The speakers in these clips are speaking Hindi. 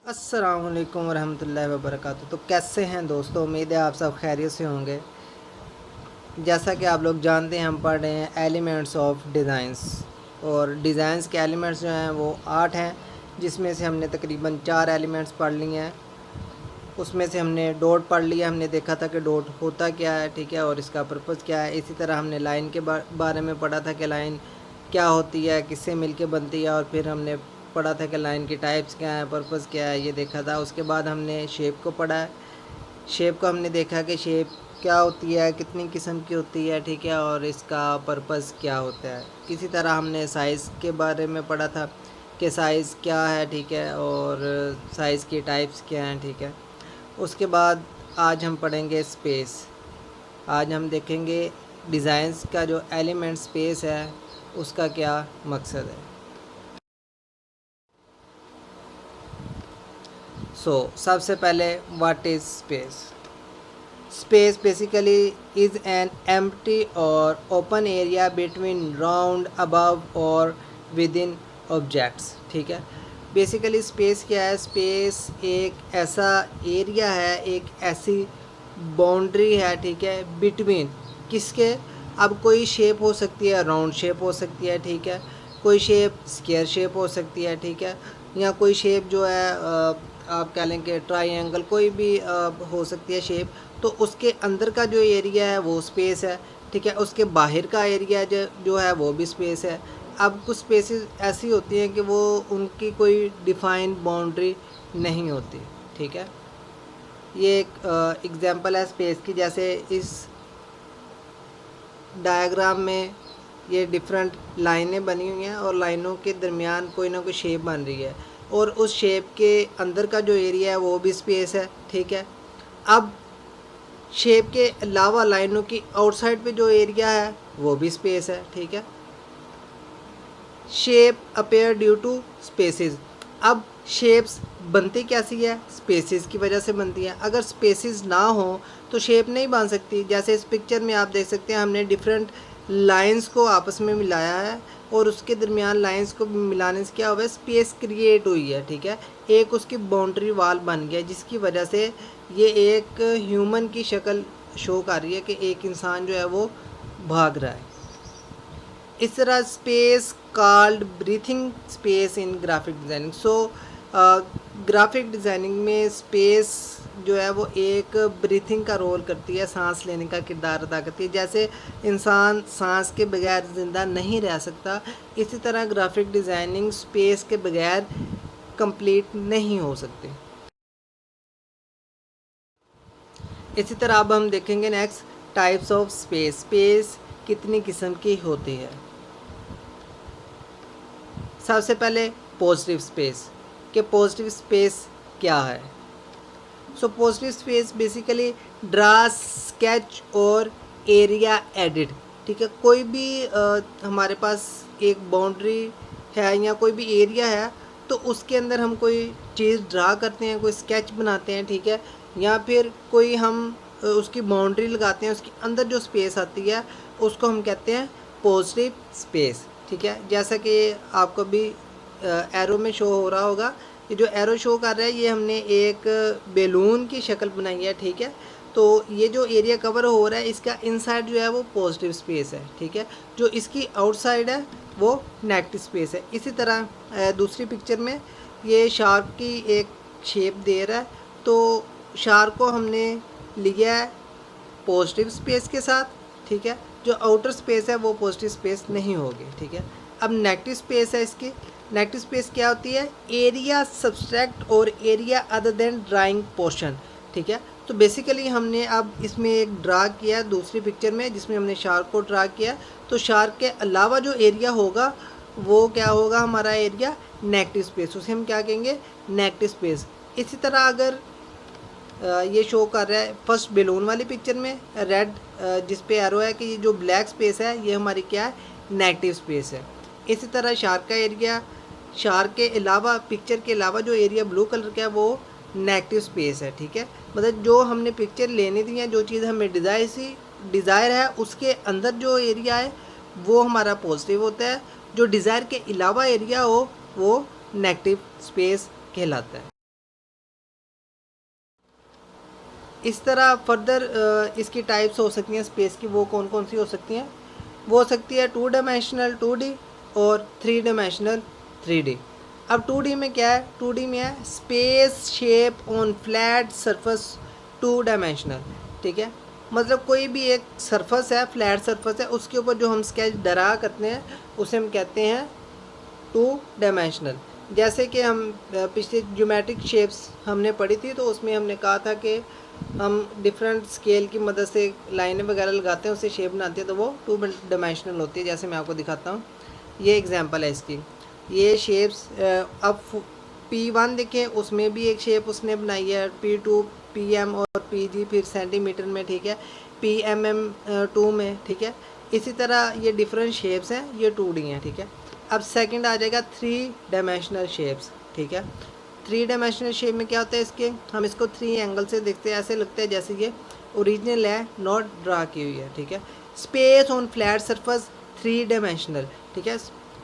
अस्सलामुअलैकुम वरहमतुल्लाहि वबरकातुहू। तो कैसे हैं दोस्तों, उम्मीद है आप सब खैरियत से होंगे। जैसा कि आप लोग जानते हैं, हम पढ़ रहे हैं एलिमेंट्स ऑफ डिज़ाइंस, और डिज़ाइंस के एलिमेंट्स जो हैं वो 8 हैं, जिसमें से हमने तकरीबन 4 एलिमेंट्स पढ़ लिए हैं। उसमें से हमने डॉट पढ़ लिया, हमने देखा था कि डॉट होता क्या है, ठीक है, और इसका पर्पज़ क्या है। इसी तरह हमने लाइन के बारे में पढ़ा था कि लाइन क्या होती है, किससे मिलके बनती है, और फिर हमने पढ़ा था कि लाइन की टाइप्स क्या हैं, पर्पज़ क्या है, ये देखा था। उसके बाद हमने शेप को पढ़ा है। शेप को हमने देखा कि शेप क्या होती है, कितनी किस्म की होती है, ठीक है, और इसका पर्पज़ क्या होता है। इसी तरह हमने साइज़ के बारे में पढ़ा था कि साइज़ क्या है, ठीक है, और साइज़ की टाइप्स क्या हैं, ठीक है। उसके बाद आज हम पढ़ेंगे स्पेस। आज हम देखेंगे डिज़ाइंस का जो एलिमेंट स्पेस है उसका क्या मकसद है। सबसे पहले what is space. Space basically is an empty or open area between round, above or within objects, ठीक है। बेसिकली स्पेस क्या है? स्पेस एक ऐसा एरिया है, एक ऐसी बाउंड्री है, ठीक है, बिटवीन किसके। अब कोई शेप हो सकती है, राउंड शेप हो सकती है, ठीक है, कोई शेप स्क्वायर शेप हो सकती है, ठीक है, या कोई शेप जो है आप कह लें कि ट्रायंगल, कोई भी हो सकती है शेप। तो उसके अंदर का जो एरिया है वो स्पेस है, ठीक है। उसके बाहर का एरिया जो है वो भी स्पेस है। अब कुछ स्पेसेस ऐसी होती हैं कि वो उनकी कोई डिफाइंड बाउंड्री नहीं होती, ठीक है। ये एक एग्जांपल है स्पेस की। जैसे इस डायग्राम में ये डिफरेंट लाइनें बनी हुई हैं, और लाइनों के दरमियान कोई ना कोई शेप बन रही है, और उस शेप के अंदर का जो एरिया है वो भी स्पेस है, ठीक है। अब शेप के अलावा लाइनों की आउटसाइड पे जो एरिया है वो भी स्पेस है, ठीक है। Shape appear due to spaces. अब शेप्स बनती कैसी है? स्पेसेस की वजह से बनती है। अगर स्पेसेस ना हो तो शेप नहीं बन सकती। जैसे इस पिक्चर में आप देख सकते हैं, हमने डिफरेंट लाइंस को आपस में मिलाया है, और उसके दरमियान लाइंस को मिलाने से क्या हुआ है? स्पेस क्रिएट हुई है, ठीक है। एक उसकी बाउंड्री वाल बन गया, जिसकी वजह से ये एक ह्यूमन की शक्ल शो कर रही है कि एक इंसान जो है वो भाग रहा है। इस तरह space called breathing space in graphic designing. Graphic designing में स्पेस जो है वो एक ब्रीथिंग का रोल करती है, सांस लेने का किरदार अदा करती है। जैसे इंसान सांस के बगैर ज़िंदा नहीं रह सकता, इसी तरह ग्राफिक डिज़ाइनिंग स्पेस के बगैर कंप्लीट नहीं हो सकती। इसी तरह अब हम देखेंगे next types of space. Space कितनी किस्म की होती है। सबसे पहले पॉजिटिव स्पेस। कि पॉजिटिव स्पेस क्या है। Positive space basically draw, sketch और एरिया एडिट, ठीक है। कोई भी हमारे पास एक बाउंड्री है या कोई भी एरिया है, तो उसके अंदर हम कोई चीज़ ड्रा करते हैं, कोई स्केच बनाते हैं, ठीक है, या फिर कोई हम उसकी बाउंड्री लगाते हैं, उसके अंदर जो स्पेस आती है उसको हम कहते हैं पॉजिटिव स्पेस, ठीक है। जैसा कि आपको भी एरो में शो हो रहा होगा, ये जो एरो शो कर रहा है ये हमने एक बैलून की शक्ल बनाई है, ठीक है। तो ये जो एरिया कवर हो रहा है इसका इनसाइड जो है वो पॉजिटिव स्पेस है, ठीक है। जो इसकी आउटसाइड है वो नेगेटिव स्पेस है। इसी तरह दूसरी पिक्चर में ये शार्क की एक शेप दे रहा है, तो शार्क को हमने लिया है पॉजिटिव स्पेस के साथ, ठीक है। जो आउटर स्पेस है वो पॉजिटिव स्पेस नहीं होगी, ठीक है। अब नेगेटिव स्पेस है इसकी। नेगेटिव स्पेस क्या होती है? एरिया सब्सट्रैक्ट और area other than drawing portion, ठीक है। तो बेसिकली हमने अब इसमें एक ड्रा किया दूसरी पिक्चर में, जिसमें हमने शार्क को ड्रा किया। तो शार्क के अलावा जो एरिया होगा वो क्या होगा? हमारा एरिया नेगेटिव स्पेस, उसे हम क्या कहेंगे? Negative space. इसी तरह अगर ये शो कर रहा है फर्स्ट बैलून वाली पिक्चर में रेड जिस पे एरो है कि ये जो ब्लैक स्पेस है ये हमारी क्या है? नेगेटिव स्पेस है। इसी तरह शार्क का एरिया, शार्क के अलावा पिक्चर के अलावा जो एरिया ब्लू कलर का है वो नेगेटिव स्पेस है, ठीक है। मतलब जो हमने पिक्चर लेनी थी या जो चीज़ हमें डिज़ायर है उसके अंदर जो एरिया है वो हमारा पॉजिटिव होता है, जो डिज़ायर के अलावा एरिया हो वो नेगेटिव स्पेस कहलाता है। इस तरह फर्दर इसकी टाइप्स हो सकती हैं स्पेस की, वो कौन कौन सी हो सकती हैं? वो हो सकती है 2 डायमेंशनल 2D और 3 डायमेंशनल 3D। अब 2D में क्या है? 2D में है space shape on flat surface 2 dimensional, ठीक है। मतलब कोई भी एक सरफेस है, फ्लैट सरफेस है, उसके ऊपर जो हम स्केच ड्रा करते हैं उसे हम कहते हैं 2 डायमेंशनल। जैसे कि हम पिछले ज्योमेट्रिक शेप्स हमने पढ़ी थी, तो उसमें हमने कहा था कि हम डिफरेंट स्केल की मदद से लाइनें वगैरह लगाते हैं, उससे शेप बनाते हैं, तो वो 2 डायमेंशनल होती है। जैसे मैं आपको दिखाता हूँ, ये एग्जांपल है इसकी। ये शेप्स अब P1 देखें, उसमें भी एक शेप उसने बनाई है, P2 PM और PG फिर सेंटीमीटर में, ठीक है, PMM2 में, ठीक है। इसी तरह ये डिफरेंट शेप्स हैं, ये 2D हैं, ठीक है। अब सेकंड आ जाएगा 3 डायमेंशनल शेप्स, ठीक है। 3 डायमेंशनल शेप में क्या होता है इसके, हम इसको 3 एंगल से देखते हैं, ऐसे लगता है जैसे ये ओरिजिनल है, नॉट ड्रा की हुई है, ठीक है। Space on flat surface 3 dimensional, ठीक है।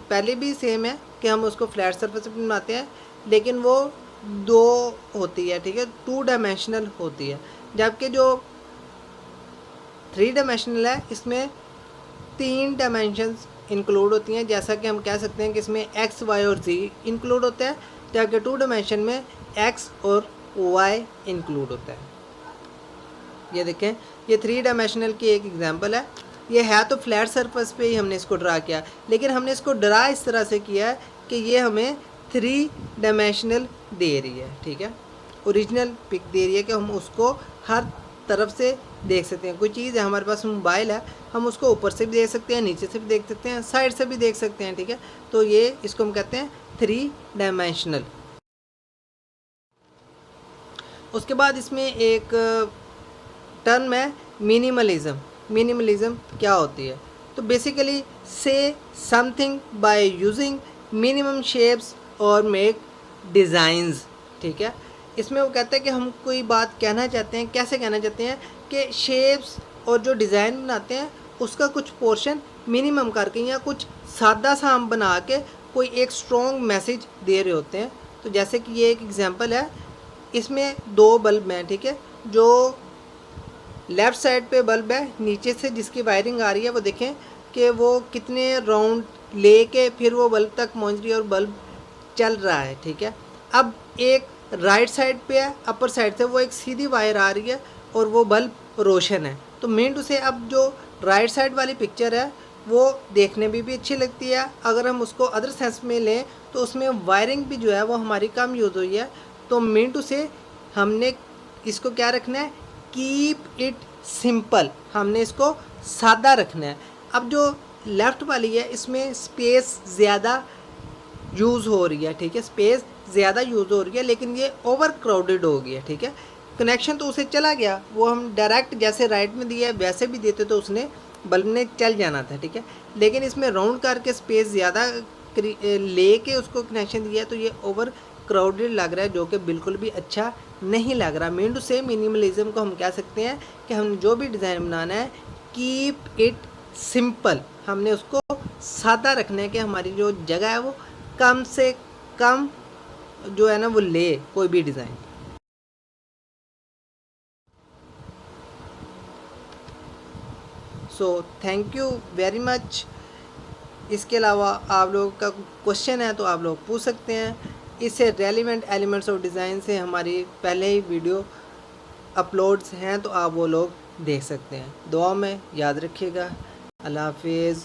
पहले भी सेम है कि हम उसको फ्लैट सरफेस पे बनाते हैं, लेकिन वो 2 होती है, ठीक है, 2 डायमेंशनल होती है। जबकि जो 3 डायमेंशनल है इसमें 3 डायमेंशंस इंक्लूड होती हैं। जैसा कि हम कह सकते हैं कि इसमें एक्स वाई और जी इंक्लूड होता है, जबकि 2 डायमेंशन में एक्स और वाई इंक्लूड होता है। ये देखें, ये 3 डायमेंशनल की एक एग्जांपल है। ये है तो फ्लैट सरफेस पे ही हमने इसको ड्रा किया, लेकिन हमने इसको ड्रा इस तरह से किया है कि ये हमें 3 डायमेंशनल दे रही है, ठीक है। ओरिजिनल पिक दे रही है कि हम उसको हर तरफ से देख सकते हैं। कोई चीज़ है, हमारे पास मोबाइल है, हम उसको ऊपर से भी देख सकते हैं, नीचे से भी देख सकते हैं, साइड से भी देख सकते हैं, ठीक है। तो ये इसको हम कहते हैं 3 डायमेंशनल। उसके बाद इसमें एक टर्म है मिनिमलिज्म। मिनिमलिज्म क्या होती है? तो बेसिकली से something by using minimum shapes और मेक डिज़ाइंस, ठीक है। इसमें वो कहता है कि हम कोई बात कहना चाहते हैं, कैसे कहना चाहते हैं कि शेप्स और जो डिज़ाइन बनाते हैं उसका कुछ पोर्शन मिनिमम करके या कुछ सादा सा हम बना के कोई एक स्ट्रॉन्ग मैसेज दे रहे होते हैं। तो जैसे कि ये एक एग्जांपल है, इसमें 2 बल्ब हैं, ठीक है। जो लेफ़्ट साइड पे बल्ब है, नीचे से जिसकी वायरिंग आ रही है, वो देखें कि वो कितने राउंड लेके फिर वो बल्ब तक पहुंच रही है और बल्ब चल रहा है, ठीक है। अब एक राइट साइड पे है, अपर साइड से वो एक सीधी वायर आ रही है और वो बल्ब रोशन है। तो मीन टू से अब जो राइट साइड वाली पिक्चर है वो देखने में भी अच्छी लगती है। अगर हम उसको अदर सेंस में लें तो उसमें वायरिंग भी जो है वो हमारी कम यूज़ हुई है। तो मीन टू से हमने इसको क्या रखना है, कीप इट सिंपल, हमने इसको सादा रखना है। अब जो लेफ़्ट वाली है इसमें स्पेस ज़्यादा यूज़ हो रही है, ठीक है, स्पेस ज़्यादा यूज़ हो रही है, लेकिन ये ओवर क्राउडेड हो गई है, ठीक है। कनेक्शन तो उसे चला गया, वो हम डायरेक्ट जैसे राइट में दिया है वैसे भी देते तो उसने बल्ब ने चल जाना था, ठीक है। लेकिन इसमें राउंड करके स्पेस ज़्यादा लेके उसको कनेक्शन दिया है, तो ये ओवर क्राउडेड लग रहा है, जो कि बिल्कुल भी अच्छा नहीं लग रहा। मीन टू से मिनिमलिज्म को हम कह सकते हैं कि हम जो भी डिज़ाइन बनाना है, कीप इट सिंपल, हमने उसको सादा रखना है कि हमारी जो जगह है वो कम से कम जो है ना वो ले कोई भी design. So thank you very much. इसके अलावा आप लोगों का क्वेश्चन है तो आप लोग पूछ सकते हैं। इससे रेलिवेंट एलिमेंट्स ऑफ डिज़ाइन से हमारी पहले ही वीडियो अपलोड्स हैं, तो आप वो लोग देख सकते हैं। दुआ में याद रखिएगा। अल्लाह हाफिज़।